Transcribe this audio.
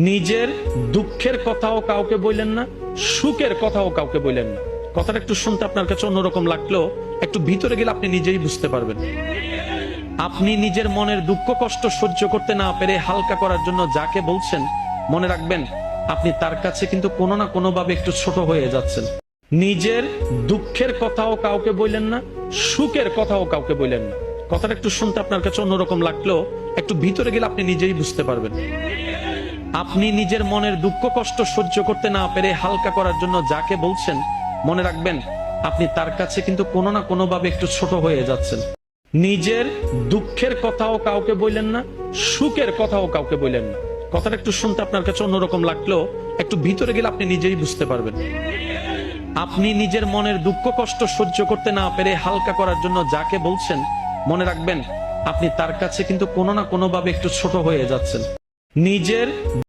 নিজের দুঃখের কথাও কাউকে বললেন না, সুখের কথাও কাউকে বললেন না। কথাটা একটু শুনতে আপনার কাছে অন্যরকম লাগলেও একটু ভিতরে গেলে আপনি নিজেই বুঝতে পারবেন। আপনি নিজের মনের দুঃখ কষ্ট সহ্য করতে না পেরে হালকা করার জন্য যাকে বলছেন, মনে রাখবেন আপনি তার কাছে কিন্তু কোনো না কোনো ভাবে একটু ছোট হয়ে যাচ্ছেন। নিজের দুঃখের কথাও কাউকে বললেন না, সুখের কথাও কাউকে বললেন না। কথাটা একটু শুনতে আপনার কাছে অন্যরকম লাগলেও একটু ভিতরে গেলে আপনি নিজেই বুঝতে পারবেন। আপনি নিজের মনের দুঃখ কষ্ট সহ্য করতে না পেরে হালকা করার জন্য যাকে বলছেন, মনে রাখবেন আপনি তার কাছে কিন্তু কোনো না কোনো ভাবে একটু ছোট হয়ে যাচ্ছেন। নিজের দুঃখের কথাও কাউকে বললেন না, সুখের কথাও কাউকে বললেন না। কথাটা একটু শুনতে আপনার কাছে অন্যরকম লাগলেও একটু ভিতরে গেলে আপনি নিজেই বুঝতে পারবেন। আপনি নিজের মনের দুঃখ কষ্ট সহ্য করতে না পেরে হালকা করার জন্য যাকে বলছেন, মনে রাখবেন আপনি তার কাছে কিন্তু কোনো না কোনো ভাবে একটু ছোট হয়ে যাচ্ছেন। নিজের